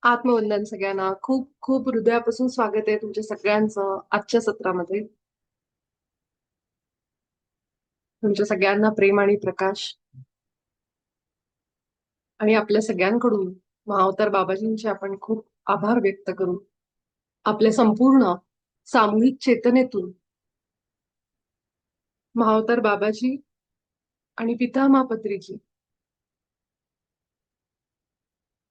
आत्मवंदन सगळ्यांना. खूप खूप हृदयापासून स्वागत आहे तुमच्या सगळ्यांचं आजच्या सत्रामध्ये. तुमच्या सगळ्यांना प्रेम आणि प्रकाश आणि आपल्या सगळ्यांकडून महाअवतार बाबाजींचे आपण खूप आभार व्यक्त करू. आपल्या संपूर्ण सामूहिक चेतनेतून महाअवतार बाबाजी आणि पितामहा पत्रीजी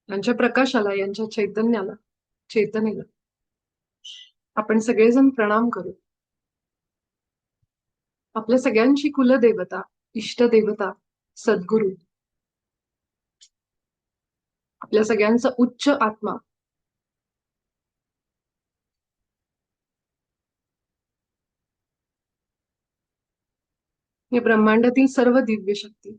यांच्या प्रकाशाला, यांच्या चेतनेला आपण सगळेजण प्रणाम करू. आपल्या सगळ्यांची कुलदेवता, इष्टदेवता, सद्गुरू, आपल्या सगळ्यांचा उच्च आत्मा, या ब्रह्मांडातील सर्व दिव्य शक्ती,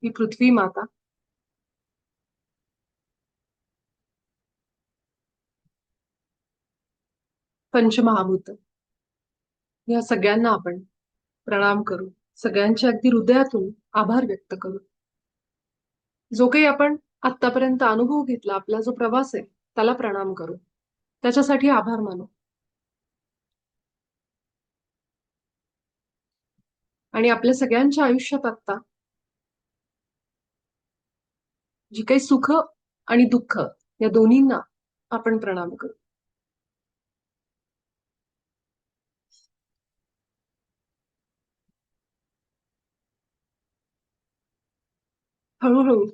ही पृथ्वी माता, पंचमहाभूत, या सगळ्यांना आपण प्रणाम करू. सगळ्यांच्या अगदी हृदयातून आभार व्यक्त करू. जो काही आपण आतापर्यंत अनुभव घेतला, आपला जो प्रवास आहे त्याला प्रणाम करू, त्याच्यासाठी आभार मानू. आणि आपल्या सगळ्यांच्या आयुष्यात आता जी काही सुख आणि दुःख, या दोन्हींना आपण प्रणाम करू. हळूहळू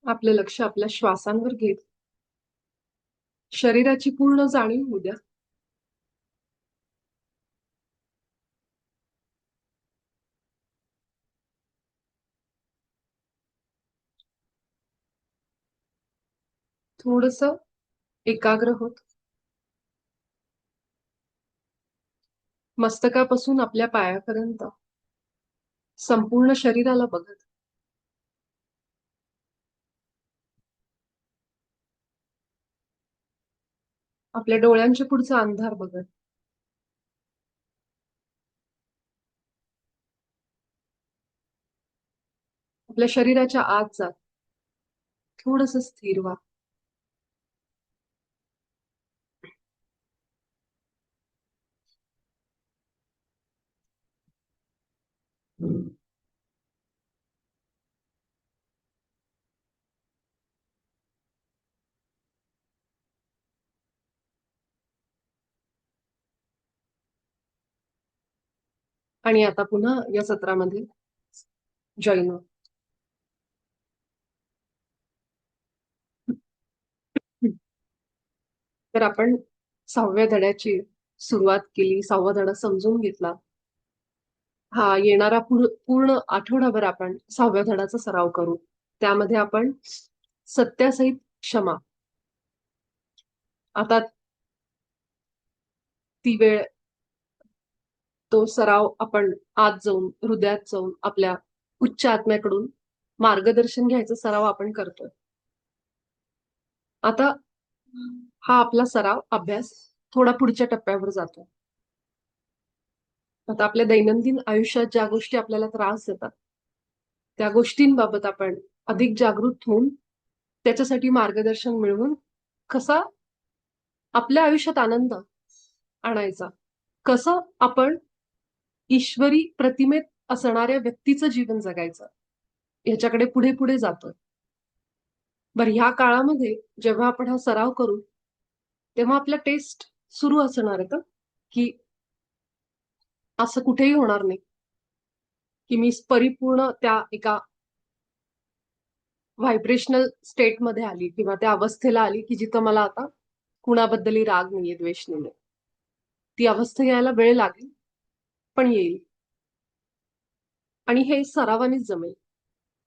आपलं लक्ष आपल्या श्वासांवर घेत शरीराची पूर्ण जाणीव होऊ द्या. थोडस एकाग्र होत, मस्तकापासून आपल्या पायापर्यंत संपूर्ण शरीराला बघत, आपल्या डोळ्यांच्या पुढचा अंधार बघत, आपल्या शरीराच्या आत जात थोडस स्थिर व्हा. आणि आता पुन्हा या सत्रामध्ये जॉईन व्हा. तर आपण 6व्या धड्याची सुरुवात केली, 6वा धडा समजून घेतला. हा येणारा पूर्ण आठवडाभर आपण 6व्या धड्याचा सराव करू. त्यामध्ये आपण सत्यासहित क्षमा, आता ती वेळ, तो सराव आपण आत जाऊन, हृदयात जाऊन आपल्या उच्च आत्म्याकडून मार्गदर्शन घ्यायचा सराव आपण करतोय. आता हा आपला सराव अभ्यास थोडा पुढच्या टप्प्यावर जातो. आता आपल्या दैनंदिन आयुष्यात ज्या गोष्टी आपल्याला त्रास देतात, त्या गोष्टींबाबत आपण अधिक जागृत होऊन त्याच्यासाठी मार्गदर्शन मिळवून कसा आपल्या आयुष्यात आनंद आणायचा, कसं आपण ईश्वरी प्रतिमेत असणाऱ्या व्यक्तीचं जीवन जगायचं, ह्याच्याकडे पुढे पुढे जातोय. बरं, ह्या काळामध्ये जेव्हा आपण हा सराव करू तेव्हा आपल्या टेस्ट सुरू असणार आहेत, की असं कुठेही होणार नाही की मी परिपूर्ण त्या एका व्हायब्रेशनल स्टेटमध्ये आली किंवा त्या अवस्थेला आली की जिथं मला आता कुणाबद्दलही राग नाहीये, द्वेष नाहीये. ती अवस्था यायला वेळ लागेल, पण येईल. आणि हे सरावानेच जमेल.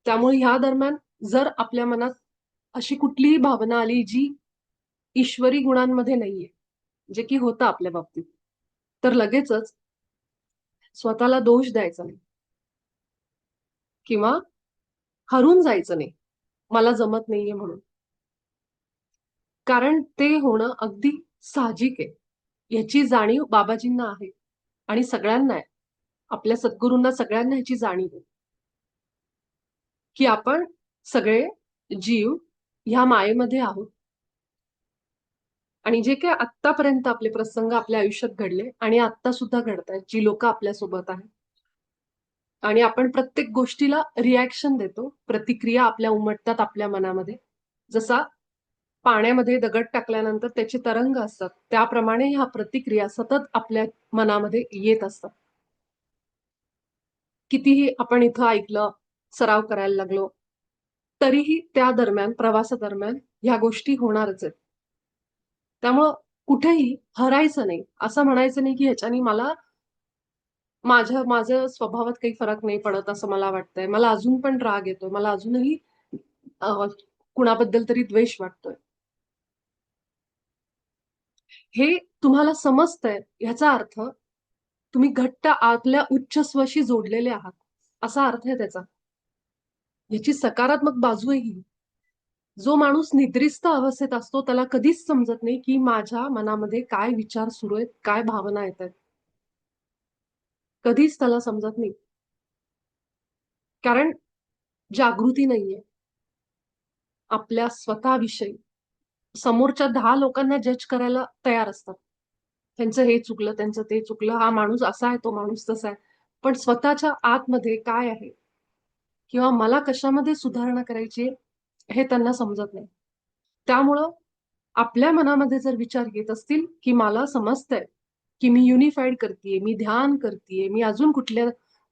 त्यामुळे ह्या दरम्यान जर आपल्या मनात अशी कुठलीही भावना आली जी ईश्वरी गुणांमध्ये नाहीये, जे की होतं आपल्या बाबतीत, तर लगेचच स्वतःला दोष द्यायचा नाही किंवा हरून जायचं नाही, मला जमत नाहीये म्हणून. कारण ते होणं अगदी साहजिक आहे. याची जाणीव बाबाजींना आहे आणि सगळ्यांना आहे. आपल्या सद्गुरूंना सगळ्यांना ह्याची जाणीव आहे, की आपण सगळे जीव ह्या मायेमध्ये आहोत. आणि जे काही आत्तापर्यंत आपले प्रसंग आपल्या आयुष्यात घडले आणि आत्ता सुद्धा घडतायत, जी लोक आपल्या सोबत आहेत आणि आपण प्रत्येक गोष्टीला रिॲक्शन देतो, प्रतिक्रिया आपल्या उमटतात आपल्या मनामध्ये. जसा पाण्यामध्ये दगड टाकल्यानंतर त्याचे तरंग असतात, त्याप्रमाणे ह्या प्रतिक्रिया सतत आपल्या मनामध्ये येत असतात. कितीही आपण इथं ऐकलं, सराव करायला लागलो, तरीही त्या दरम्यान, प्रवासादरम्यान ह्या गोष्टी होणारच आहेत. त्यामुळं कुठेही हरायचं नाही. असं म्हणायचं नाही, की ह्याच्याने माझ्या स्वभावात काही फरक नाही पडत असं मला वाटतंय. मला अजून पण राग येतोय. मला अजूनही अ, कुणाबद्दल तरी द्वेष वाटतोय. हे तुम्हाला समजतंय ह्याचा अर्थ तुम्ही घट्ट आतल्या उच्च स्वशी जोडलेले आहात, असा अर्थ आहे त्याचा. ह्याची सकारात्मक बाजू आहे ही. जो माणूस निद्रिस्त अवस्थेत असतो त्याला कधीच समजत नाही, की माझ्या मनामध्ये काय विचार सुरू आहेत, काय भावना येतायत. कधीच त्याला समजत नाही. कारण जागृती नाहीये आपल्या स्वतःविषयी. समोरच्या 10 लोकांना जज करायला तयार असतात. त्यांचं हे चुकलं, त्यांचं ते चुकलं, हा माणूस असा आहे, तो माणूस तसा आहे. पण स्वतःच्या आतमध्ये काय आहे किंवा मला कशामध्ये सुधारणा करायची आहे, हे त्यांना समजत नाही. त्यामुळं आपल्या मनामध्ये जर विचार येत असतील, की मला समजतंय, की मी युनिफाईड करतीये, मी ध्यान करतीये, मी अजून कुठल्या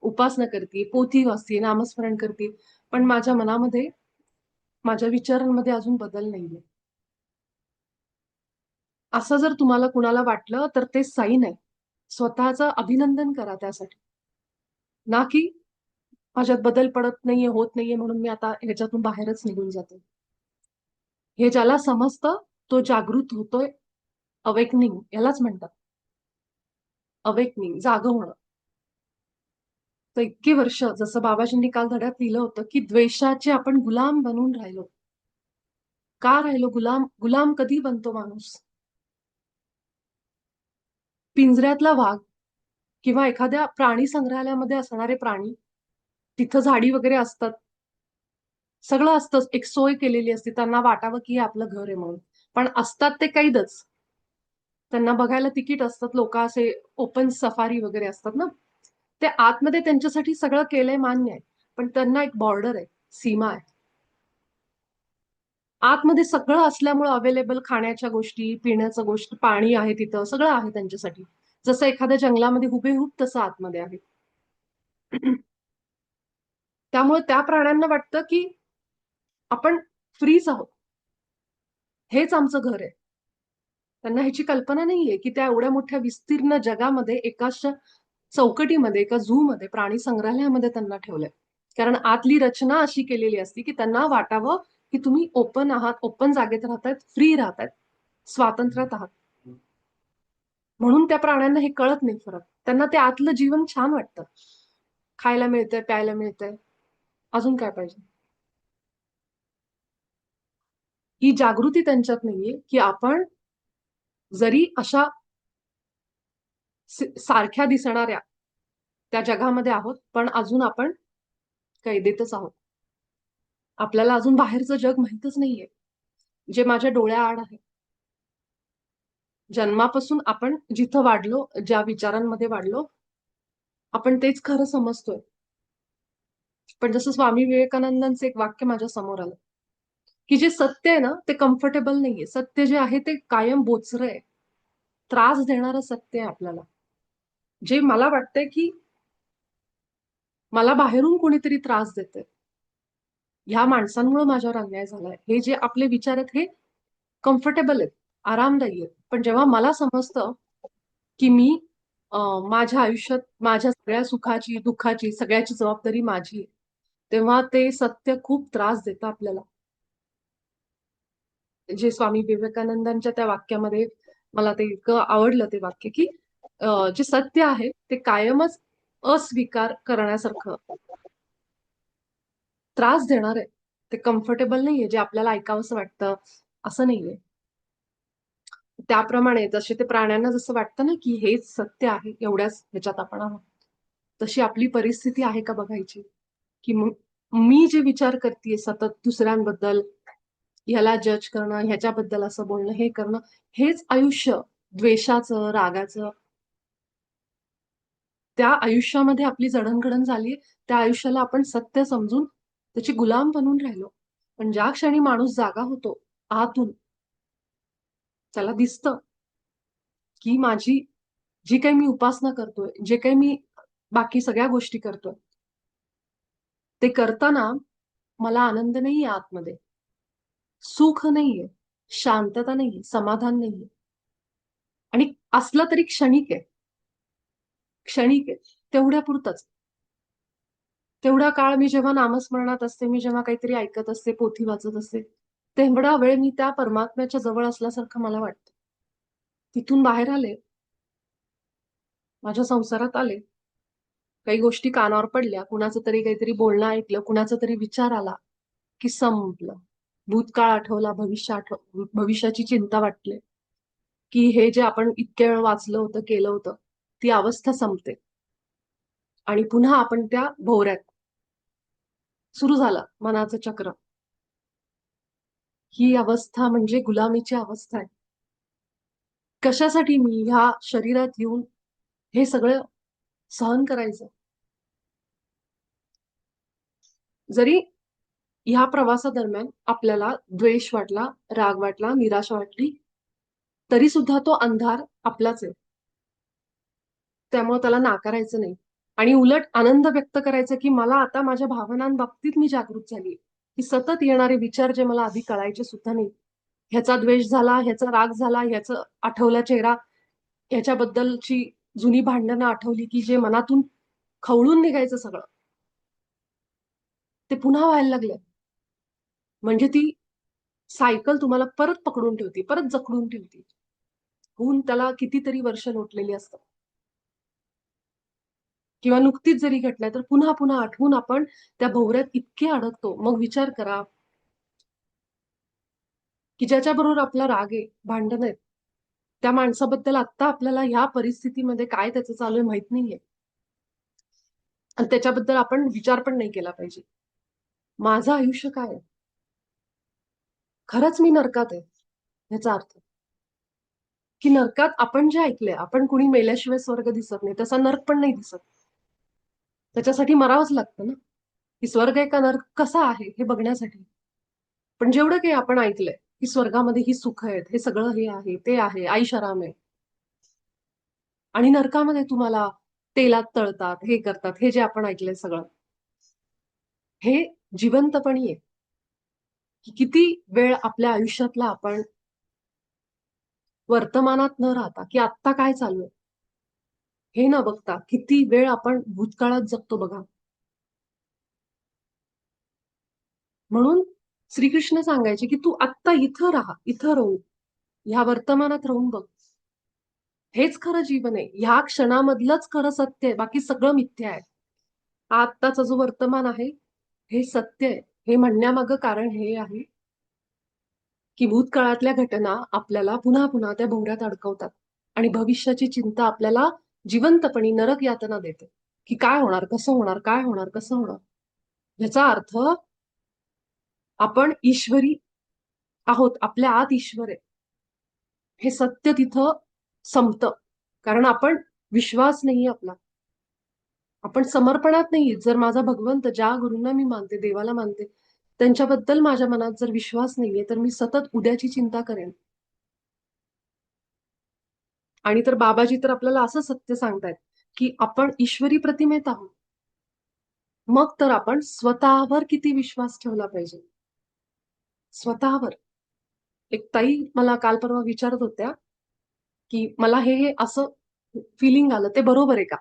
उपासना करतीये, पोथी वाचतीये, नामस्मरण करतीये, पण माझ्या मनामध्ये, माझ्या विचारांमध्ये अजून बदल नाहीये. असं जर तुम्हाला कुणाला वाटलं, तर ते साईन आहे. स्वतःचं अभिनंदन करा त्यासाठी. ना की माझ्यात बदल पडत नाहीये, होत नाहीये म्हणून मी आता ह्याच्यातून बाहेरच निघून जाते. हे ज्याला समजतं, तो जागृत होतोय. अवेकनिंग यालाच म्हणतात. अवेकनिंग, जागं होणं. तर इतकी वर्ष जसं बाबाजींनी काल धड्यात लिहिलं होतं, की द्वेषाचे आपण गुलाम बनून राहिलो. का राहिलो गुलाम? गुलाम कधी बनतो माणूस? पिंजऱ्यातला वाघ किंवा एखाद्या प्राणी संग्रहालयामध्ये असणारे प्राणी, तिथं झाडी वगैरे असतात. सगळं असतं. एक सोय केलेली असते. त्यांना वाटावं, की हे आपलं घर आहे म्हणून. पण असतात ते कैदच. त्यांना बघायला तिकीट असतात. लोकं असे ओपन सफारी वगैरे असतात ना. ते आतमध्ये त्यांच्यासाठी सगळं केलंय मान्य आहे. पण त्यांना एक बॉर्डर आहे, सीमा आहे. आतमध्ये सगळं असल्यामुळं अवेलेबल खाण्याच्या गोष्टी, पिण्याच्या गोष्टी, पाणी आहे तिथं, सगळं आहे त्यांच्यासाठी. जसं एखाद्या जंगलामध्ये हुबेहूब तसं आतमध्ये आहे. त्यामुळे त्या प्राण्यांना वाटतं, की आपण फ्रीच आहोत. हेच आमचं घर आहे. त्यांना ह्याची कल्पना नाहीये, की त्या एवढ्या मोठ्या विस्तीर्ण जगामध्ये एकाच चौकटीमध्ये, एका झूमध्ये, प्राणी संग्रहालयामध्ये त्यांना ठेवलंय. कारण आतली रचना अशी केलेली असते, की त्यांना वाटावं, की तुम्ही ओपन आहात, ओपन जागेत राहतायत, फ्री राहतायत, स्वातंत्र्यात आहात. म्हणून त्या प्राण्यांना हे कळत नाही फरक. त्यांना ते आतलं जीवन छान वाटतं. खायला मिळतंय, प्यायला मिळतंय. अजून काय पाहिजे? ही जागृती त्यांच्यात नाहीये, की आपण जरी अशा सारख्या दिसणाऱ्या त्या जगामध्ये आहोत, पण अजून आपण कैदेतच आहोत. आपल्याला अजून बाहेरचं जग माहीतच नाहीये, जे माझ्या डोळ्याआड आहे. जन्मापासून आपण जिथं वाढलो, ज्या विचारांमध्ये वाढलो, आपण तेच खरं समजतोय. पण जसं स्वामी विवेकानंदांचं एक वाक्य माझ्या समोर आलं, की जे सत्य आहे ना, ते कम्फर्टेबल नाहीये. सत्य जे आहे ते कायम बोचरं आहे. त्रास देणारं सत्य आहे आपल्याला. जे मला वाटतंय, की मला बाहेरून कोणीतरी त्रास देतंय. ह्या माणसांमुळे माझ्यावर अन्याय झालाय. हे जे आपले विचार आहेत हे कम्फर्टेबल आहेत, आरामदायी आहेत. पण जेव्हा मला समजतं, की मी माझ्या आयुष्यात माझ्या सगळ्या सुखाची, दुःखाची, सगळ्याची जबाबदारी माझी आहे. तेव्हा ते सत्य खूप त्रास देतं आपल्याला. जे स्वामी विवेकानंदांच्या त्या वाक्यामध्ये मला ते इतकं आवडलं ते वाक्य, की जे सत्य आहे ते कायमच अस्वीकार करण्यासारखं त्रास देणार आहे. ते कम्फर्टेबल नाहीये, जे आपल्याला ऐकावंसं वाटतं, असं नाहीये. त्याप्रमाणे जसे ते प्राण्यांना जसं वाटतं ना की हेच सत्य आहे, एवढ्याच ह्याच्यात आपण आहोत, तशी आपली परिस्थिती आहे का बघायची. की मी जे विचार करते सतत दुसऱ्यांबद्दल, ह्याला जज करणं, ह्याच्याबद्दल असं बोलणं, हे करणं, हेच आयुष्य द्वेषाचं, रागाचं, त्या आयुष्यामध्ये आपली जडणघडण झाली. त्या आयुष्याला आपण सत्य समजून त्याची गुलाम बनून राहिलो. पण ज्या क्षणी माणूस जागा होतो आतून, त्याला दिसतं की माझी जी काही मी उपासना करतोय, जे काही मी बाकी सगळ्या गोष्टी करतोय, ते करताना मला आनंद नाहीये आतमध्ये, सुख नाहीये, शांतता नाहीये, समाधान नाहीये. आणि असलं तरी क्षणिक आहे, क्षणिक आहे. तेवढ्यापुरतंच. तेवढा काळ मी जेव्हा नामस्मरणात असते, मी जेव्हा काहीतरी ऐकत असते, पोथी वाचत असते, तेवढा वेळ मी त्या परमात्म्याच्या जवळ असल्यासारखं मला वाटतं. तिथून बाहेर आले, माझ्या संसारात आले, काही गोष्टी कानावर पडल्या, कुणाचं तरी काहीतरी बोलणं ऐकलं, कुणाचा तरी विचार आला, की संपलं. भूतकाळ आठवला, भविष्याची चिंता वाटली, की हे जे आपण इतक्या वेळ वाचलं होतं, केलं होतं, ती अवस्था संपते. आणि पुन्हा आपण त्या भोवऱ्यात सुरू झालं मनाचं चक्र. ही अवस्था म्हणजे गुलामीची अवस्था आहे. कशासाठी मी ह्या शरीरात येऊन हे सगळं सहन करायचं? जरी ह्या प्रवासादरम्यान आपल्याला द्वेष वाटला, राग वाटला, निराशा वाटली, तरी सुद्धा तो अंधार आपलाच आहे. त्यामुळे त्याला नाकारायचं नाही. आणि उलट आनंद व्यक्त करायचा, की मला आता माझ्या भावनांबाबतीत मी जागृत झाली, की सतत येणारे विचार जे मला आधी कळायचे सुद्धा नाही. ह्याचा द्वेष झाला, ह्याचा राग झाला, ह्याचं आठवला चेहरा, ह्याच्याबद्दलची जुनी भांडणं आठवली, की जे मनातून खवळून निघायचं सगळं, ते पुन्हा व्हायला लागलं. म्हणजे ती सायकल तुम्हाला परत पकडून ठेवते, परत जखडून ठेवते. होऊन त्याला कितीतरी वर्ष लोटलेली असतात. किंवा नुकतीच जरी घटना तर पुन्हा पुन्हा आठवून आपण त्या भोवऱ्यात इतके अडकतो. मग विचार करा, की ज्याच्याबरोबर आपला राग आहे, भांडण आहेत, त्या माणसाबद्दल आत्ता आपल्याला ह्या परिस्थितीमध्ये काय त्याचं चालू आहे माहित नाहीये. आणि त्याच्याबद्दल आपण विचार पण नाही केला पाहिजे. माझं आयुष्य काय आहे? खरंच मी नरकात आहे, याचा अर्थ. की नरकात आपण जे ऐकलंय, आपण कुणी मेल्याशिवाय स्वर्ग दिसत नाही, तसा नरक पण नाही दिसत. त्याच्यासाठी मरावंच लागतं ना, की स्वर्ग आहे का नरक कसा आहे हे बघण्यासाठी. पण जेवढं काही आपण ऐकलंय, की स्वर्गामध्ये ही सुख आहेत, हे सगळं हे आहे, ते आहे, ऐषाराम आहे. आणि नरकामध्ये तुम्हाला तेलात तळतात, हे करतात, हे जे आपण ऐकलंय सगळं, हे जिवंतपणी आहे. की किती वेळ आपल्या आयुष्यातला आपण वर्तमानात न राहता, की आत्ता काय चालू आहे, हे न बघता किती वेळ आपण भूतकाळात जगतो बघा. म्हणून श्रीकृष्ण सांगायचे, की तू आत्ता इथं राहा, इथं राहू, ह्या वर्तमानात राहून बघ. हेच खरं जीवन आहे. ह्या क्षणामधलंच खरं सत्य आहे. बाकी सगळं मिथ्या आहे. आत्ताचा जो वर्तमान आहे, हे सत्य आहे. हे म्हणण्यामागं कारण हे आहे, की भूतकाळातल्या घटना आपल्याला पुन्हा पुन्हा त्या भोवऱ्यात अडकवतात. आणि भविष्याची चिंता आपल्याला जिवंतपणी नरक यातना देते, की काय होणार, कसं होणार, काय होणार, कसं होणार. याचा अर्थ आपण ईश्वरी आहोत. आपल्या आत ईश्वर आहे. हे सत्य तिथं संपतं. कारण आपण विश्वास नाहीये आपला. आपण समर्पणात नाहीये. जर माझा भगवंत, ज्या गुरूंना मी मानते, देवाला मानते, त्यांच्याबद्दल माझ्या मनात जर विश्वास नाहीये, तर मी सतत उद्याची चिंता करेन. आणि तर बाबाजी तर आपल्याला असं सत्य सांगतायत, की आपण ईश्वरी प्रतिमेत आहोत. मग तर आपण स्वतःवर किती विश्वास ठेवला पाहिजे. स्वतःवर. एक ताई मला काल परवा विचारत होत्या, की मला हे असं फिलिंग आलं, ते बरोबर आहे का?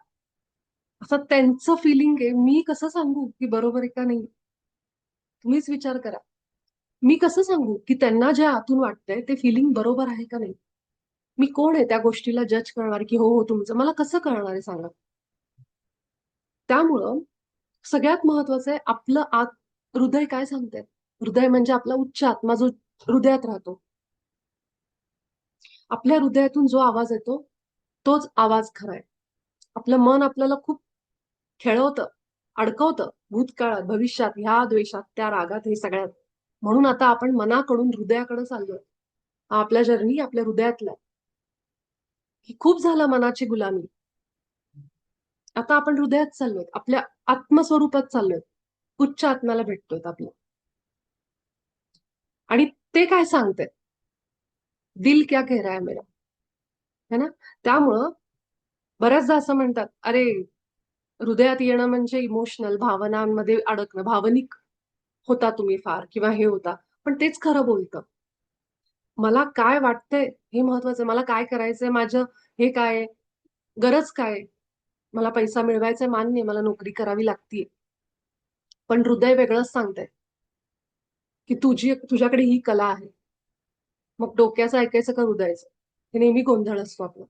असं त्यांचं फिलिंग आहे. मी कसं सांगू की बरोबर आहे का नाही? तुम्हीच विचार करा. मी कसं सांगू की त्यांना जे आतून वाटतंय ते फिलिंग बरोबर आहे का नाही? मी कोण आहे त्या गोष्टीला जज करणार, की हो, हो तुमचं मला कसं कळणार आहे सांगा? त्यामुळं सगळ्यात महत्वाचं आहे आपलं आत हृदय काय सांगतंय? हृदय म्हणजे आपला उच्च आत्मा जो हृदयात राहतो. आपल्या हृदयातून जो आवाज येतो तोच आवाज खरा आहे. आपलं मन आपल्याला खूप खेळवतं, अडकवतं भूतकाळात, भविष्यात, ह्या द्वेषात, त्या रागात, हे सगळ्यात. म्हणून आता आपण मनाकडून हृदयाकडे चाललोय. हा आपला जर्नी आपल्या हृदयातला आहे. ही खूप झालं मनाची गुलामी. आता आपण हृदयात चाललोय, आपल्या आत्मस्वरूपात चाललोय, उच्च आत्म्याला भेटतोय आपल्या. आणि ते काय सांगते, दिल क्या कह रहा है मेरा, है ना? त्यामुळं बऱ्याचदा असं म्हणतात, अरे हृदयात येणं म्हणजे इमोशनल, भावनांमध्ये अडकणं, भावनिक होता तुम्ही फार, किंवा हे होता. पण तेच खरं बोलतं. मला काय वाटतंय हे महत्वाचं. मला काय करायचंय, माझं हे काय, गरज काय. मला पैसा मिळवायचा, मान्य, मला नोकरी करावी लागतीये. पण हृदय वेगळंच सांगतंय की तुझ्याकडे ही कला आहे. मग डोक्याचं ऐकायचं का हृदयाचं? हे नेहमी गोंधळ असतो आपला.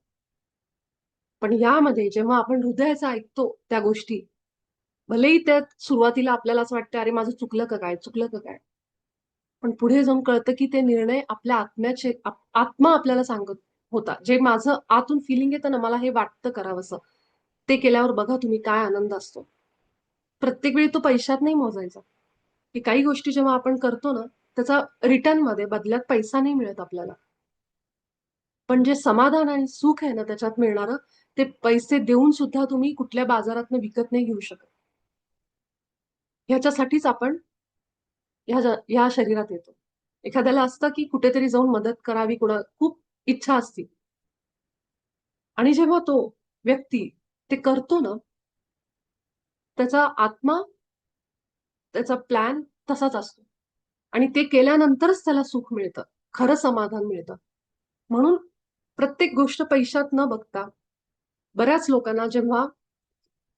पण यामध्ये जेव्हा आपण हृदयाचं ऐकतो त्या गोष्टी, भलेही त्यात सुरुवातीला आपल्याला असं वाटतं, अरे माझं चुकलं का काय, चुकलं का काय. पण पुढे जाऊन कळतं की ते निर्णय आपल्या आत्म्याचे, आत्मा आपल्याला सांगत होता. जे माझं आतून फिलिंग येतं ना, मला हे वाटतं करावंसं, ते केल्यावर बघा तुम्ही काय आनंद असतो. प्रत्येक वेळी तो पैशात नाही मोजायचा. की काही गोष्टी जेव्हा आपण करतो ना, त्याचा रिटर्न मध्ये बदल्यात पैसा नाही मिळत आपल्याला. पण जे समाधान आणि सुख आहे ना त्याच्यात मिळणारं, ते पैसे देऊन सुद्धा तुम्ही कुठल्या बाजारातनं विकत नाही घेऊ शकत. ह्याच्यासाठीच आपण ह्या शरीरात येतो. एखाद्याला असतं की कुठेतरी जाऊन मदत करावी, खूप इच्छा असते. आणि जेव्हा तो व्यक्ती ते करतो ना, त्याचा आत्मा, त्याचा प्लॅन तसाच असतो. आणि ते केल्यानंतरच त्याला सुख मिळतं, खरं समाधान मिळतं. म्हणून प्रत्येक गोष्ट पैशात न बघता, बऱ्याच लोकांना जेव्हा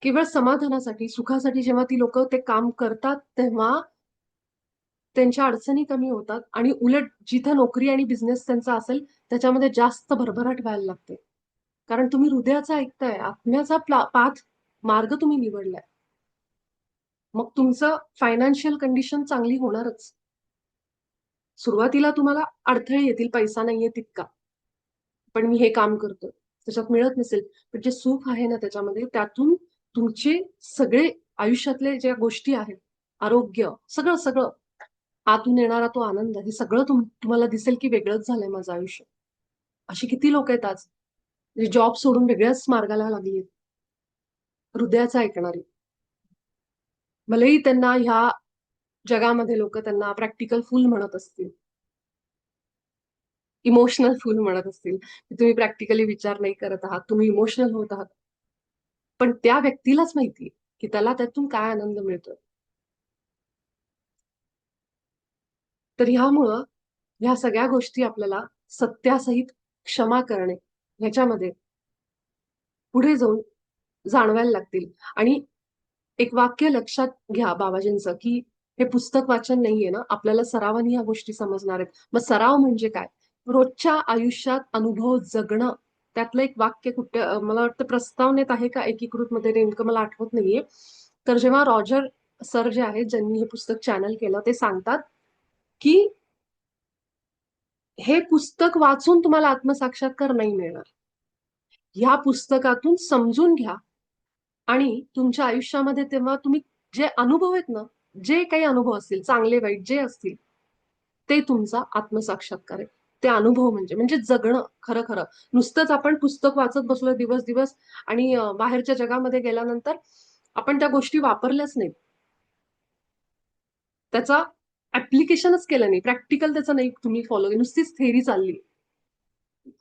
केवळ समाधानासाठी, सुखासाठी जेव्हा ती लोक ते काम करतात, तेव्हा त्यांच्या अडचणी कमी होतात. आणि उलट जिथं नोकरी आणि बिझनेस त्यांचा असेल, त्याच्यामध्ये जास्त भरभराट व्हायला लागते. कारण तुम्ही हृदयाचा ऐकताय, आत्म्याचा पाथ, मार्ग तुम्ही निवडलाय. मग तुमचं फायनान्शियल कंडिशन चांगली होणारच. सुरुवातीला तुम्हाला अडथळे येतील, पैसा नाहीये तितका. पण मी हे काम करतोय, त्याच्यात मिळत नसेल. पण जे सुख आहे ना त्याच्यामध्ये, त्यातून तुमचे सगळे आयुष्यातले ज्या गोष्टी आहेत, आरोग्य, सगळं सगळं, आतून येणारा तो आनंद, हे सगळं तुम्हाला दिसेल की वेगळंच झालंय माझं आयुष्य. अशी किती लोक आहेत आज, जे जॉब सोडून वेगळ्याच मार्गाला लागली, हृदयाचं ऐकणारी. भलेही त्यांना ह्या जगामध्ये लोक त्यांना प्रॅक्टिकल फुल म्हणत असतील, इमोशनल फुल म्हणत असतील, की तुम्ही प्रॅक्टिकली विचार नाही करत आहात, तुम्ही इमोशनल होत आहात. पण त्या व्यक्तीलाच माहिती की त्याला त्यातून काय आनंद मिळतोय. तर ह्यामुळं ह्या सगळ्या गोष्टी आपल्याला सत्यासहित क्षमा करणे ह्याच्यामध्ये पुढे जाऊन जाणवायला लागतील. आणि एक वाक्य लक्षात घ्या बाबाजींचं, की हे पुस्तक वाचन नाहीये ना, आपल्याला सरावानी ह्या गोष्टी समजणार आहेत. मग सराव म्हणजे काय? रोजच्या आयुष्यात अनुभव जगणं. त्यातलं एक वाक्य कुठे मला वाटतं प्रस्तावनेत आहे का एकीकृत मध्ये, नेमकं मला आठवत नाहीये. तर जेव्हा रॉजर सर जे आहेत, ज्यांनी हे पुस्तक चॅनल केलं, ते सांगतात की हे पुस्तक वाचून तुम्हाला आत्मसाक्षात्कार नाही मिळणार. ह्या पुस्तकातून समजून घ्या. आणि तुमच्या आयुष्यामध्ये तेव्हा तुम्ही जे अनुभव आहेत ना, जे काही अनुभव असतील, चांगले वाईट जे असतील, ते तुमचा आत्मसाक्षात्कार आहे. ते अनुभव म्हणजे जगणं खरं खरं. नुसतंच आपण पुस्तक वाचत बसलो दिवस दिवस, आणि बाहेरच्या जगामध्ये गेल्यानंतर आपण त्या गोष्टी वापरल्याच नाहीत, त्याचा ऍप्लिकेशनच केलं नाही, प्रॅक्टिकल त्याचं नाही तुम्ही फॉलो, नुसतीच थेअरी चालली,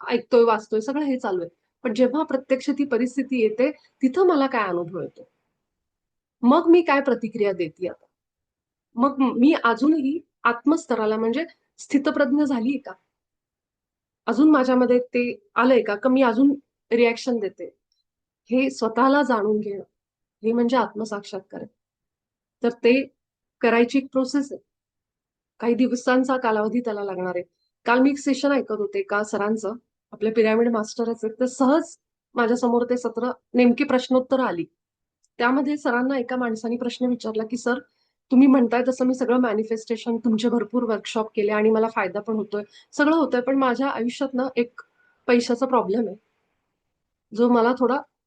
ऐकतोय वाचतोय सगळं हे चालू आहे. पण जेव्हा प्रत्यक्ष ती परिस्थिती येते, तिथं मला काय अनुभव येतो, मग मी काय प्रतिक्रिया देते आता, मग मी अजूनही आत्मस्तराला म्हणजे स्थितप्रज्ञ झालीये का, अजून माझ्यामध्ये ते आलंय का मी अजून रिॲक्शन देते, हे स्वतःला जाणून घेणं, हे म्हणजे आत्मसाक्षात्कार आहे. तर ते करायची एक प्रोसेस आहे, काही दिवसांचा कालावधी त्याला लागणार आहे. काल मी एक सेशन ऐकत होते एका सरांचं, आपले पिरॅमिड मास्टरच आहेत, तर सहज माझ्या समोर ते सत्र, नेमकी प्रश्नोत्तर आली. त्यामध्ये सरांना एका माणसाने प्रश्न विचारला की सर, तुम्ही म्हणताय तसं मी सगळं मॅनिफेस्टेशन, तुमचे भरपूर वर्कशॉप केले आणि मला फायदा पण होतोय, सगळं होतंय, पण माझ्या आयुष्यात ना एक पैशाचा प्रॉब्लेम आहे जो मला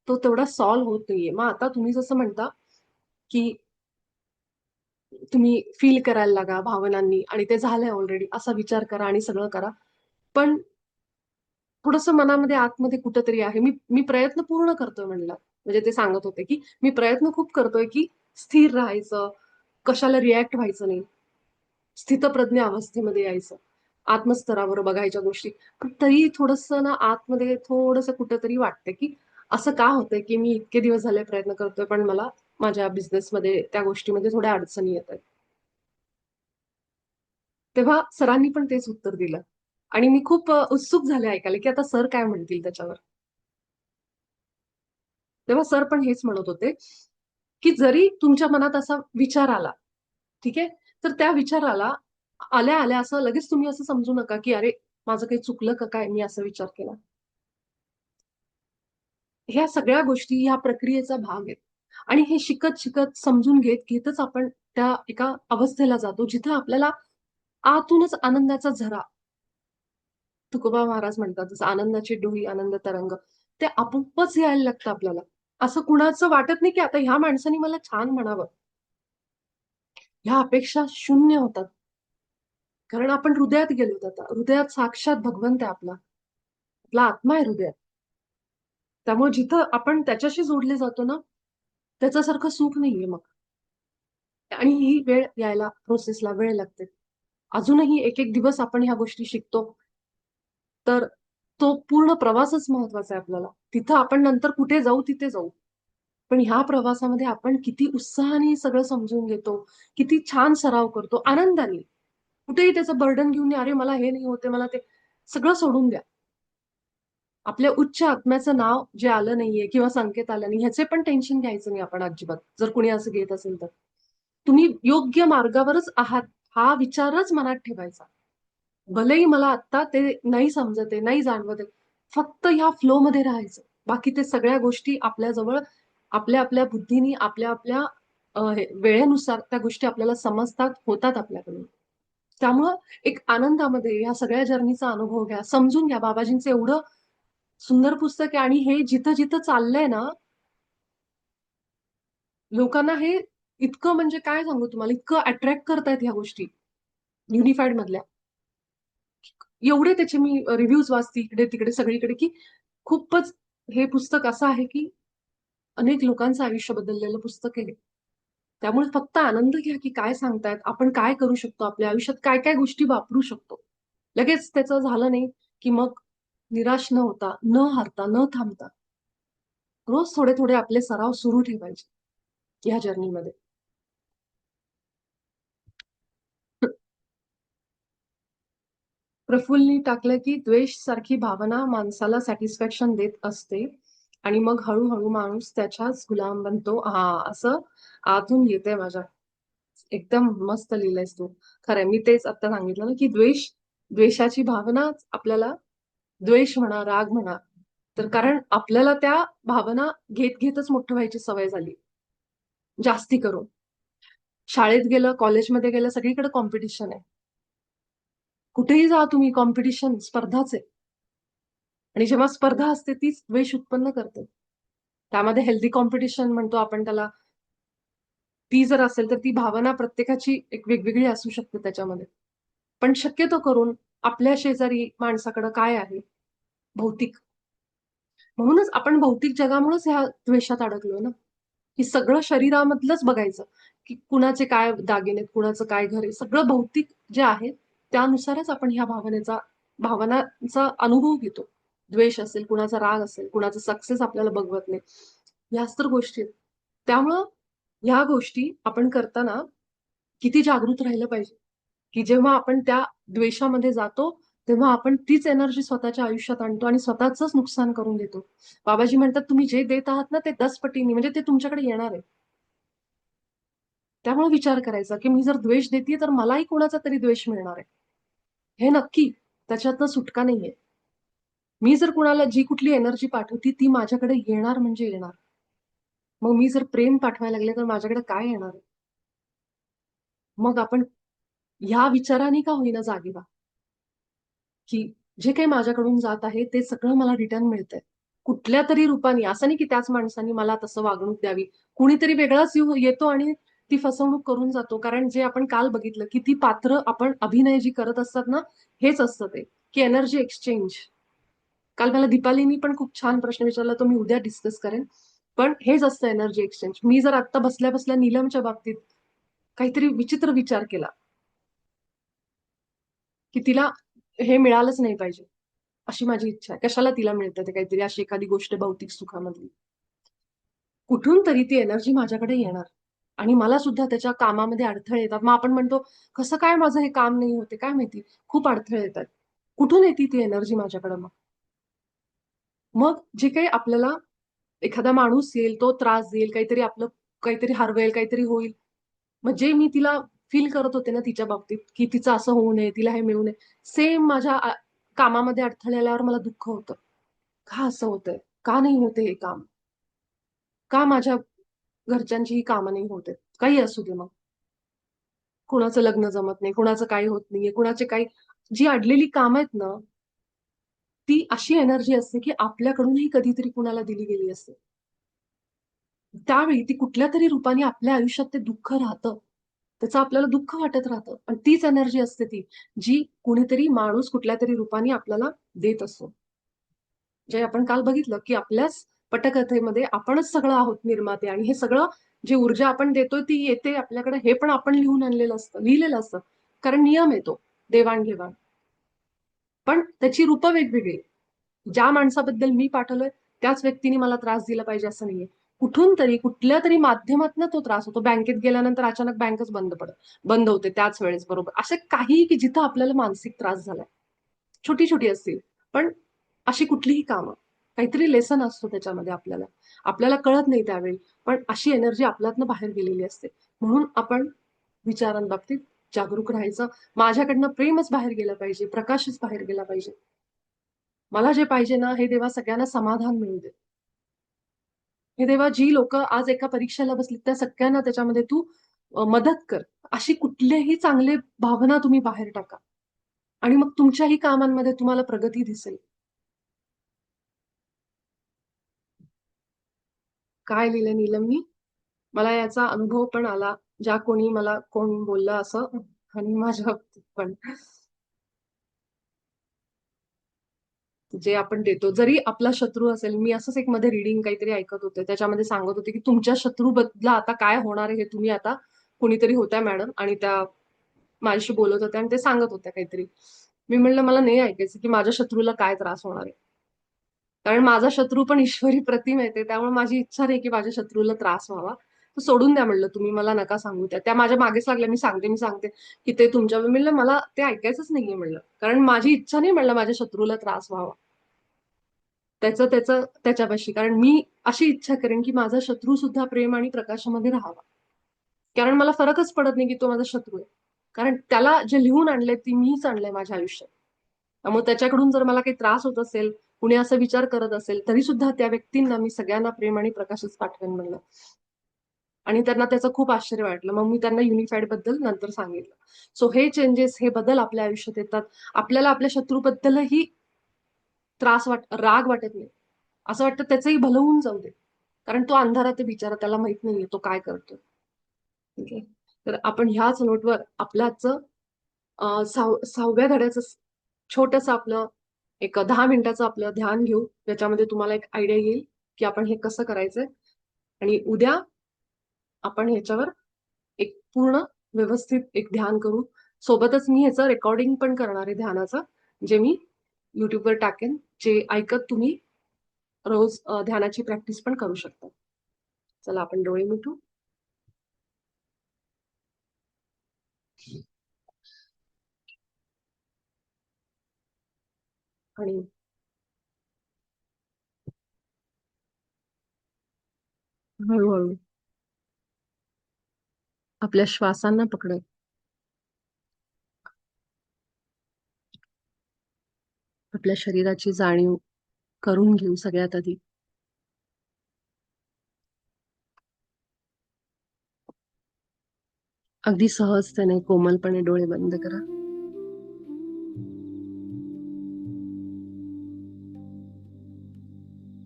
तो तेवढा सॉल्व्ह होत नाहीये. मग आता तुम्ही जसं म्हणता की तुम्ही फील करायला लागा भावनांनी आणि ते झालंय ऑलरेडी असा विचार करा आणि सगळं करा. पण थोडंसं मनामध्ये आतमध्ये कुठेतरी आहे. मी मी प्रयत्न पूर्ण करतोय म्हणलं. म्हणजे ते सांगत होते, की मी प्रयत्न खूप करतोय, की स्थिर राहायचं, कशाला रिएक्ट व्हायचं नाही. स्थितप्रज्ञ अवस्थेमध्ये यायचं. आत्मस्तरावर बघायच्या गोष्टी. पण तरी थोडंसं ना आतमध्ये थोडंसं कुठेतरी वाटतंय, की असं का होतंय, की मी इतके दिवस झाले प्रयत्न करतोय, पण मला माझ्या बिझनेसमध्ये त्या गोष्टीमध्ये थोड्या अडचणी येतायत. तेव्हा सरांनी पण तेच उत्तर दिलं आणि मी खूप उत्सुक झाले ऐकायला, की आता सर काय म्हणतील त्याच्यावर. तेव्हा सर पण हेच म्हणत होते, की जरी तुमच्या मनात असा विचार आला, ठीक आहे? तर त्या विचाराला आल्या-आल्या असं लगेच तुम्ही असं समजू नका, की "अरे, माझं काही चुकलं का काय? मी असा विचार केला." ह्या सगळ्या गोष्टी ह्या प्रक्रियेचा भाग आहेत आणि हे शिकत-शिकत, समजून घेतच आपण त्या एका अवस्थेला जातो, जिथं आपल्याला आतूनच आनंदाचा झरा, तुकोबा महाराज म्हणतात, जसं आनंदाची डोही, आनंद तरंग, ते आपोआपच यायला लागतं आपल्याला. असं कुणाचं वाटत नाही, की आता ह्या माणसाने मला छान म्हणावं. ह्या अपेक्षा शून्य होतात. कारण आपण हृदयात गेलोत आता. हृदयात साक्षात भगवंत आहे आपला. आपला आत्मा आहे हृदयात. त्यामुळे जिथं आपण त्याच्याशी जोडले जातो ना, त्याच्यासारखं सुख नाहीये मग. आणि ही वेळ यायला प्रोसेसला वेळ लागते. अजूनही एक-एक दिवस आपण ह्या गोष्टी शिकतो. तर तो पूर्ण प्रवासच महत्वाचा आहे आपल्याला. तिथं आपण नंतर कुठे जाऊ, तिथे जाऊ. पण ह्या प्रवासामध्ये आपण किती उत्साहाने सगळं समजून घेतो, किती छान सराव करतो, आनंदाने. कुठेही त्याचं बर्डन घेऊन नाही, "अरे मला हे नाही होत मला ते" सगळं सोडून द्या. आपल्या उच्च आत्म्याचं नाव जे आलं नाहीये किंवा संकेत आला नाही, ह्याचे पण टेन्शन घ्यायचं नाही आपण अजिबात, जर कुणी असं घेत असेल तर. तुम्ही योग्य मार्गावरच आहात, हा विचारच मनात ठेवायचा. भलेही मला आत्ता ते नाही समजत आहे, नाही जाणवत आहे. फक्त ह्या फ्लोमध्ये राहायचं. बाकी ते सगळ्या गोष्टी आपल्याजवळ आपल्या-आपल्या बुद्धीनी, आपल्या-आपल्या वेळेनुसार त्या गोष्टी आपल्याला समजतात, होतात आपल्याकडून. त्यामुळं एक आनंदामध्ये ह्या सगळ्या जर्नीचा अनुभव घ्या. समजून घ्या बाबाजींचं एवढं सुंदर पुस्तक आहे आणि हे जिथं-जिथं चाललंय ना, लोकांना हे इतकं म्हणजे काय सांगू तुम्हाला, इतकं अट्रॅक्ट करतायत ह्या गोष्टी युनिफाईड मधल्या. एवढे त्याचे मी रिव्ह्यूज वाचते इकडे-तिकडे सगळीकडे, की खूपच हे पुस्तक असं आहे, की अनेक लोकांचं आयुष्य बदललेलं पुस्तक आहे हे. त्यामुळे फक्त आनंद घ्या, की काय सांगतायत, आपण काय करू शकतो, आपल्या आयुष्यात काय-काय गोष्टी वापरू शकतो. लगेच त्याचं झालं नाही, की मग निराश न होता, न हारता, न थांबता रोज थोडे-थोडे आपले सराव सुरू ठेवायचे या जर्नीमध्ये. प्रफुल्लनी टाकलं, की द्वेष सारखी भावना माणसाला सॅटिस्फॅक्शन देत असते आणि मग हळू-हळू माणूस त्याच्याच गुलाम बनतो. हां, असं आतून येतंय माझ्या. एकदम मस्त लिहिलंयस तू. खरंय, मी तेच आता सांगितलं ना, की द्वेषाची भावनाच आपल्याला द्वेष म्हणा, राग म्हणा, तर कारण आपल्याला त्या भावना घेत-घेतच मोठं व्हायची सवय झाली, जास्ती करून. शाळेत गेलं, कॉलेजमध्ये गेलं, सगळीकडे कॉम्पिटिशन आहे. कुठेही जा तुम्ही कॉम्पिटिशन, स्पर्धाच आहे. आणि जेव्हा स्पर्धा असते तीच द्वेष उत्पन्न करते. त्यामध्ये हेल्दी कॉम्पिटिशन म्हणतो आपण त्याला, ती जर असेल तर ती भावना प्रत्येकाची एक वेगवेगळी असू शकते त्याच्यामध्ये. पण शक्यतो करून आपल्या शेजारी माणसाकडं काय आहे? भौतिक. म्हणूनच आपण भौतिक जगामुळेच ह्या द्वेषात अडकलोय ना, की सगळं शरीरामधलंच बघायचं, की कुणाचे काय दागिने आहेत, कुणाचं काय घर आहे. सगळं भौतिक जे आहे त्यानुसारच आपण ह्या भावनांचा अनुभव घेतो. द्वेष असेल, कुणाचा राग असेल, कुणाचा सक्सेस आपल्याला बघवत नाही. ह्याच तर गोष्टी आहेत. त्यामुळं ह्या गोष्टी आपण करताना किती जागृत राहिलं पाहिजे, की जेव्हा आपण त्या द्वेषामध्ये जातो, तेव्हा आपण तीच एनर्जी स्वतःच्या आयुष्यात आणतो आणि स्वतःचंच नुकसान करून घेतो. बाबाजी म्हणतात, "तुम्ही जे देत आहात ना, ते 10 पटीने म्हणजे ते तुमच्याकडे येणार आहे." त्यामुळे विचार करायचा, की मी जर द्वेष देतीये, तर मलाही कोणाचा तरी द्वेष मिळणार आहे. हे नक्की. त्याच्यातनं सुटका नाहीये. मी जर कुणाला जी कुठली एनर्जी पाठवते, ती माझ्याकडे येणार म्हणजे येणार. मग मी जर प्रेम पाठवायला लागले, तर माझ्याकडे काय येणार आहे? मग आपण ह्या विचाराने का होईना जागे व्हा, की जे काही माझ्याकडून जात आहे ते सगळं मला रिटर्न मिळतंय. कुठल्या तरी रूपाने. असं नाही की त्याच माणसाने मला तसं वागणूक द्यावी. कुणीतरी वेगळाच येतो आणि ती फसवणूक करून जातो. कारण जे आपण काल बघितलं की ती पात्र आपण अभिनय जी करत असतात ना, हेच असतं ते, की एनर्जी एक्सचेंज. काल मला दीपालीनी पण खूप छान प्रश्न विचारला, तो मी उद्या डिस्कस करेन. पण हेच असतं एनर्जी एक्सचेंज. मी जर आता बसल्या बसल्या नीलमच्या बाबतीत काहीतरी विचित्र विचार केला, की तिला हे मिळालंच नाही पाहिजे, अशी माझी इच्छा आहे. कशाला तिला मिळतं ते काहीतरी अशी एखादी गोष्ट भौतिक सुखामधली. कुठून तरी ती एनर्जी माझ्याकडे येणार आणि मला सुद्धा त्याच्या कामामध्ये अडथळे येतात. मग आपण म्हणतो, कसं काय माझं हे काम नाही होते, काय माहिती? खूप अडथळे येतात. कुठून येते ती एनर्जी माझ्याकडे मग? मग जे काही आपल्याला एखादा माणूस येईल, तो त्रास देईल, काहीतरी आपलं काहीतरी हरवेल, काहीतरी होईल. मग जे मी तिला फील करत होते ना तिच्या बाबतीत, की तिचं असं होऊ नये, तिला हे मिळू नये. सेम माझ्या कामामध्ये अडथळे आल्यावर मला दुःख होतं. का असं होतंय? का नाही होते हे काम? का माझ्या घरच्यांची ही कामं नाही होत आहेत? काही असू दे मग. कुणाचं लग्न जमत नाही, कुणाचं काही होत नाहीये, कुणाचे काही जी अडलेली कामं आहेत ना, ती अशी एनर्जी असते, की आपल्याकडूनही कधीतरी कुणाला दिली गेली असते. त्यावेळी ती कुठल्यातरी रूपाने आपल्या आयुष्यात ते दुःख राहतं. त्याचं आपल्याला दुःख वाटत राहतं. आणि तीच एनर्जी असते ती, जी कुणीतरी माणूस कुठल्यातरी रूपाने आपल्याला देत असतो. जे आपण काल बघितलं, की आपल्याच पटकथेमध्ये आपणच सगळं आहोत निर्माते आणि हे सगळं जी ऊर्जा आपण देतोय ती येते आपल्याकडे हे पण आपण लिहून आणलेलं असतं, लिहिलेलं असतं. कारण नियम आहे तो देवाण-घेवाण. पण त्याची रूपं वेगवेगळी. ज्या माणसाबद्दल मी पाठवलंय त्याच व्यक्तीने मला त्रास दिला पाहिजे असं नाहीये. कुठून तरी कुठल्या तरी माध्यमातनं तो त्रास होतो. बँकेत गेल्यानंतर अचानक बँकच बंद होते त्याच वेळेस बरोबर. असं काही की जिथं आपल्याला मानसिक त्रास झालाय. छोटी-छोटी असतील. पण अशी कुठलीही कामं. काहीतरी लेसन असतो त्याच्यामध्ये आपल्याला. आपल्याला कळत नाही त्यावेळी. पण अशी एनर्जी आपल्यातनं बाहेर गेलेली असते. म्हणून आपण विचारांबाबतीत जागरूक राहायचं. माझ्याकडनं प्रेमच बाहेर गेलं पाहिजे, प्रकाशच बाहेर गेला पाहिजे. मला जे पाहिजे ना, हे देवा सगळ्यांना समाधान मिळू दे. हे देवा जी लोकं आज एका परीक्षेला बसलीत, त्या सगळ्यांना त्याच्यामध्ये तू मदत कर. अशी कुठल्याही चांगले भावना तुम्ही बाहेर टाका. आणि मग तुमच्याही कामांमध्ये तुम्हाला प्रगती दिसेल. काय लिहिलं नीलमनी? मला याचा अनुभव पण आला. ज्या कोणी मला कोण बोललं असं आणि माझ्या बाबतीत पण. जे आपण देतो. जरी आपला शत्रू असेल, मी असंच एक मध्ये रीडिंग काहीतरी ऐकत होते. त्याच्यामध्ये सांगत होते, की तुमच्या शत्रूबद्दल आता काय होणार आहे हे तुम्ही आता कुणीतरी होत्या मॅडम आणि त्या माझ्याशी बोलत होत्या आणि ते सांगत होत्या काहीतरी. मी म्हणलं मला नाही ऐकायचं, की माझ्या शत्रूला काय त्रास होणार आहे. कारण माझा शत्रू पण ईश्वरी प्रतिम आहे ते. त्यामुळे माझी इच्छा नाही, की माझ्या शत्रूला त्रास व्हावा. तर सोडून द्या म्हणलं तुम्ही मला नका सांगू त्या. त्या माझ्या मागेच लागल्या. मी सांगते, की ते तुमच्या मी म्हणलं मला ते ऐकायचंच नाहीये म्हणलं. कारण माझी इच्छा नाही म्हणलं माझ्या शत्रूला त्रास व्हावा. त्याचं त्याच्यापाशी. कारण मी अशी इच्छा करेन, की माझा शत्रू सुद्धा प्रेम आणि प्रकाशामध्ये राहावा. कारण मला फरकच पडत नाही, की तो माझा शत्रू आहे. कारण त्याला जे लिहून आणलंय ते मीच आणलंय माझ्या आयुष्यात. त्यामुळे त्याच्याकडून जर मला काही त्रास होत असेल, कुणी असा विचार करत असेल, तरी सुद्धा त्या व्यक्तींना मी सगळ्यांना प्रेम आणि प्रकाशच पाठवेन म्हणलं. आणि त्यांना त्याचं खूप आश्चर्य वाटलं. मग मी त्यांना युनिफाईड बद्दल नंतर सांगितलं. सो हे चेंजेस, हे बदल आपल्या आयुष्यात येतात. आपल्याला आपल्या शत्रूबद्दलही राग वाटत नाही. असं वाटतं त्याचंही भलं होऊन जाऊ दे. कारण तो अंधारात आहे बिचारा, त्याला माहित नाहीये तो काय करतोय. ठीक आहे. तर आपण ह्याच नोटवर आपलं आजचं 6व्या धड्याचं छोटंसं आपलं एक 10 मिनिटाचं आपलं ध्यान घेऊ. ज्याच्यामध्ये तुम्हाला एक आयडिया येईल, की आपण हे कसं करायचंय आणि उद्या आपण ह्याच्यावर एक पूर्ण व्यवस्थित एक ध्यान करू. सोबतच मी ह्याचं रेकॉर्डिंग पण करणार आहे ध्यानाचं, जे मी YouTubeवर टाकेन. जे ऐकत तुम्ही रोज ध्यानाची प्रॅक्टिस पण करू शकता. चला आपण डोळे मिटू आणि हळू-हळू आपल्या श्वासांना पकडत आपल्या शरीराची जाणीव करून घेऊ सगळ्यात आधी. अगदी सहजतेने, कोमलपणे डोळे बंद करा.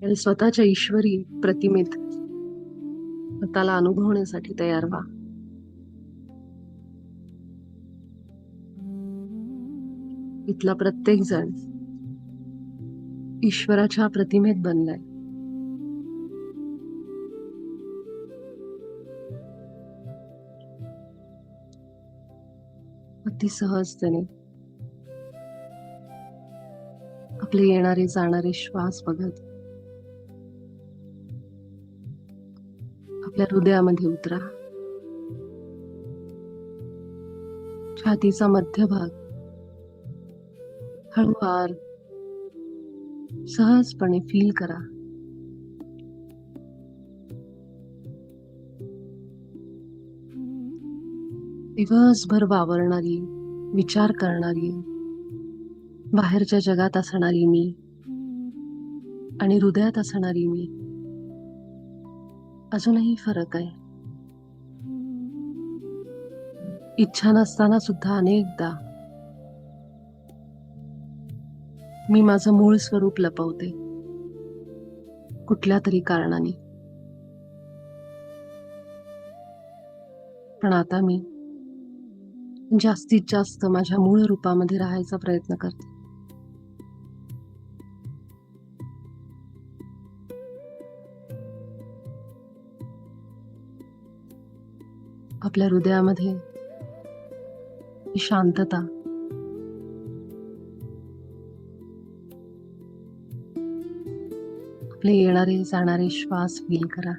आणि स्वतःच्या ईश्वरी प्रतिमेत स्वतःला अनुभवण्यासाठी तयार व्हा. इथला प्रत्येक जण ईश्वराच्या प्रतिमेत बनलाय. अति सहजतेने आपले येणारे जाणारे श्वास बघत आपल्या हृदयामध्ये उतरा. छातीचा मध्यभाग हळूवार सहजपणे फील करा. दिवसभर वावरणारी, विचार करणारी, बाहेरच्या जगात असणारी मी आणि हृदयात असणारी मी अजूनही फरक आहे. इच्छा नसताना सुद्धा अनेकदा मी माझं मूळ स्वरूप लपवते कुठल्या तरी कारणाने. पण आता मी जास्तीत जास्त माझ्या मूळ रूपामध्ये राहायचा प्रयत्न करते. आपल्या हृदयामध्ये ही शांतता, आपले येणारे जाणारे श्वास फील करा.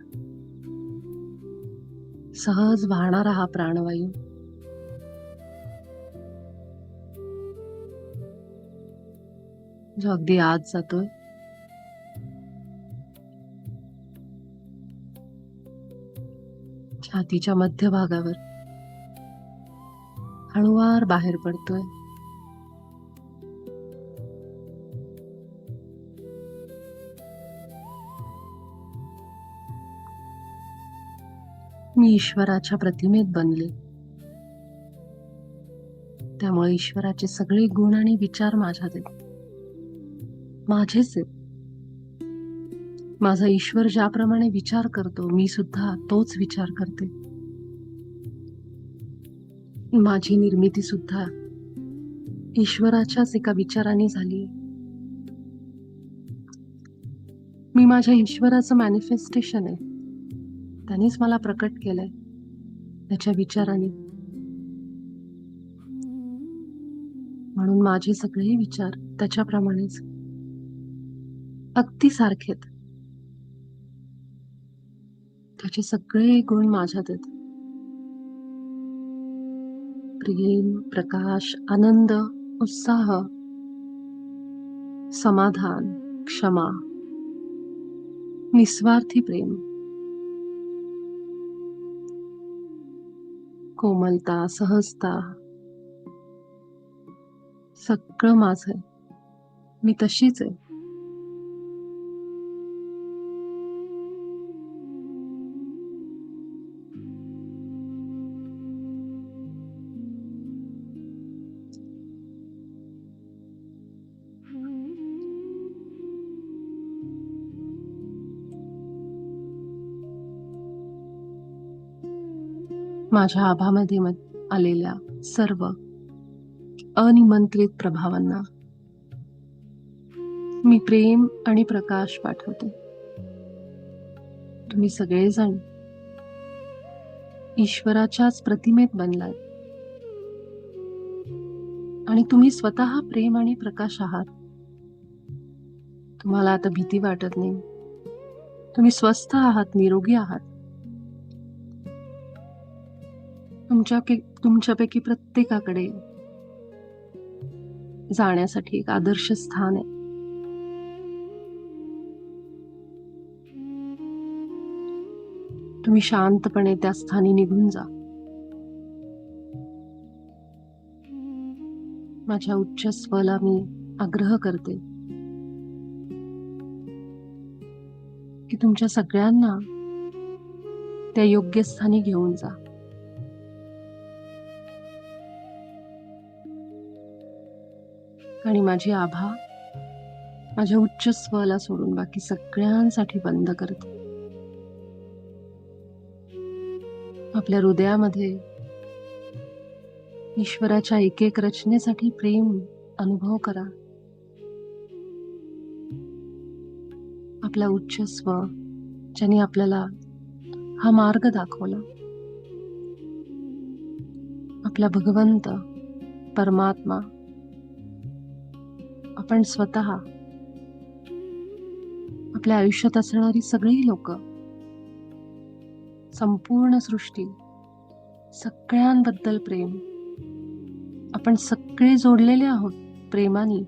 सहज वाहणारा हा प्राणवायू जो अगदी आत जातोय, छातीच्या मध्यभागावर हळूवार बाहेर पडतोय. मी ईश्वराच्या प्रतिमेत बनले, त्यामुळे ईश्वराचे सगळे गुण आणि विचार माझ्यात आहेत, माझेच आहेत. माझा ईश्वर ज्याप्रमाणे विचार करतो मी सुद्धा तोच विचार करते. माझी निर्मिती सुद्धा ईश्वराच्याच एका विचाराने झाली. मी माझ्या ईश्वराचं मॅनिफेस्टेशन आहे. त्यांनीच मला प्रकट केलंय त्याच्या विचाराने. म्हणून माझे सगळे विचार त्याच्याप्रमाणेच अगदी सारखेत. त्याचे सगळे गुण माझ्यात आहेत. प्रेम, प्रकाश, आनंद, उत्साह, समाधान, क्षमा, निस्वार्थी प्रेम, कोमलता, सहजता, सगळं माझं आहे. मी तशीच आहे. माझ्या आभामध्ये आलेल्या सर्व अनिमंत्रित प्रभावांना मी प्रेम आणि प्रकाश पाठवते. तुम्ही सगळेजण ईश्वराच्याच प्रतिमेत बनलात आणि तुम्ही स्वतः प्रेम आणि प्रकाश आहात. तुम्हाला आता भीती वाटत नाही. तुम्ही स्वस्थ आहात, निरोगी आहात. तुमच्यापैकी प्रत्येकाकडे जाण्यासाठी एक आदर्श स्थान आहे. तुम्ही शांतपणे त्या स्थानी निघून जा. माझ्या उच्च स्वला मी आग्रह करते की तुमच्या सगळ्यांना त्या योग्य स्थानी घेऊन जा. आणि माझी आभा माझ्या उच्च स्वला सोडून बाकी सगळ्यांसाठी बंद करते. आपल्या हृदयामध्ये ईश्वराच्या एक एक रचनेसाठी प्रेम अनुभव करा. आपला उच्च स्व ज्याने आपल्याला हा मार्ग दाखवला, आपला भगवंत परमात्मा, आपण स्वतः, आपल्या आयुष्यात असणारी सगळी लोक, संपूर्ण सृष्टी, सगळ्यांबद्दल प्रेम. आपण सगळे जोडलेले आहोत प्रेमाने,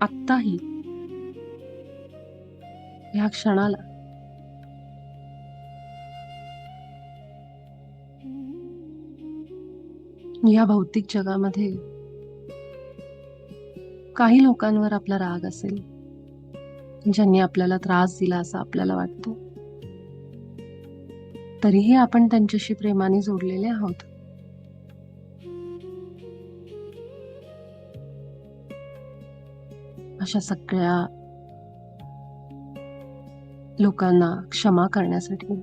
आत्ताही, ह्या क्षणाला. या भौतिक जगामध्ये काही लोकांवर आपला राग असेल, ज्यांनी आपल्याला त्रास दिला असं आपल्याला वाटतं, तरीही आपण त्यांच्याशी प्रेमाने जोडलेले आहोत. अशा सगळ्या लोकांना क्षमा करण्यासाठी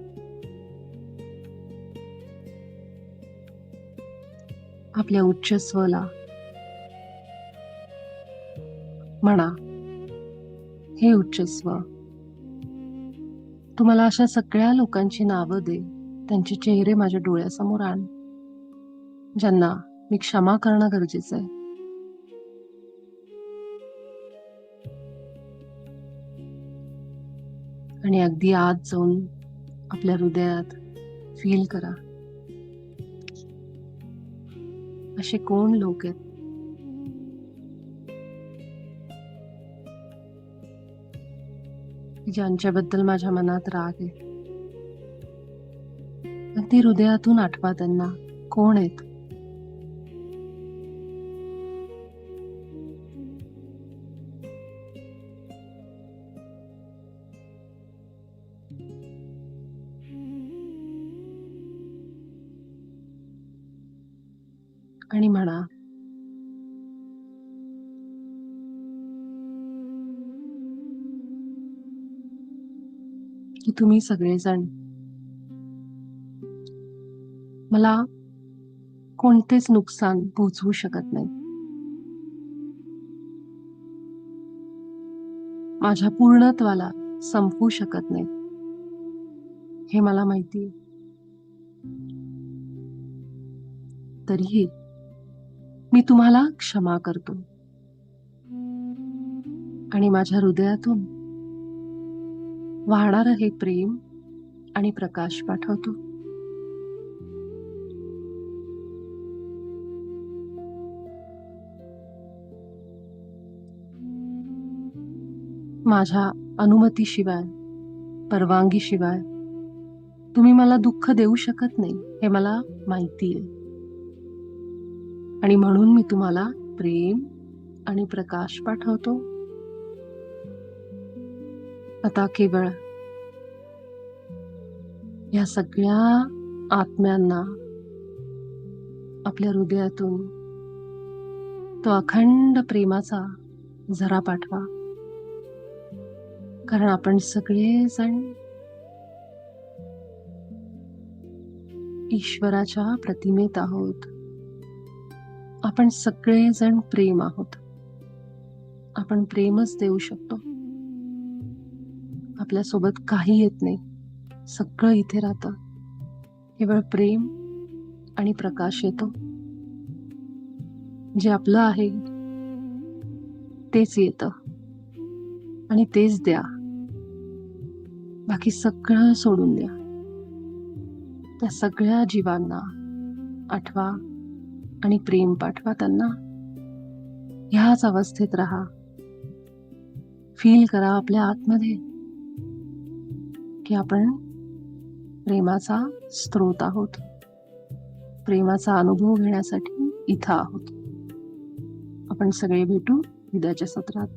आपल्या उच्च स्वला म्हणा, हे उच्च स्व, तुम्हाला अशा सगळ्या लोकांची नावं दे, त्यांचे चेहरे माझ्या डोळ्यासमोर आण, ज्यांना मी क्षमा करणं गरजेचं आहे. आणि अगदी आत जाऊन आपल्या हृदयात फील करा, असे कोण लोक आहेत ज्यांच्याबद्दल माझ्या मनात राग आहे. अगदी हृदयातून आठवा त्यांना, कोण आहेत. आणि म्हणा, की तुम्ही सगळेजण मला कोणतेच नुकसान पोहोचवू शकत नाही. माझ्या पूर्णत्वाला संपवू शकत नाही, हे मला माहिती आहे. तरीही मी तुम्हाला क्षमा करतो आणि माझ्या हृदयातून वाहणारं हे प्रेम आणि प्रकाश पाठवतो. माझ्या अनुमतीशिवाय, परवानगीशिवाय तुम्ही मला दुःख देऊ शकत नाही, हे मला माहिती आहे. आणि म्हणून मी तुम्हाला प्रेम आणि प्रकाश पाठवतो. आता केवळ या सगळ्या आत्म्यांना आपल्या हृदयातून तो अखंड प्रेमाचा झरा पाठवा, कारण आपण सगळेजण ईश्वराच्या प्रतिमेत आहोत. आपण सगळेजण प्रेम आहोत. आपण प्रेमच देऊ शकतो. आपल्यासोबत काही येत नाही, सगळं इथे राहतं. केवळ प्रेम आणि प्रकाश येतो. जे आपलं आहे तेच येतं आणि तेच द्या. बाकी सगळं सोडून द्या. त्या सगळ्या जीवांना आठवा आणि प्रेम पाठवा त्यांना. ह्याच अवस्थेत राहा. फील करा आपल्या आतमध्ये की आपण प्रेमाचा स्रोत आहोत. प्रेमाचा अनुभव घेण्यासाठी इथं आहोत. आपण सगळे भेटू उद्याच्या सत्रात.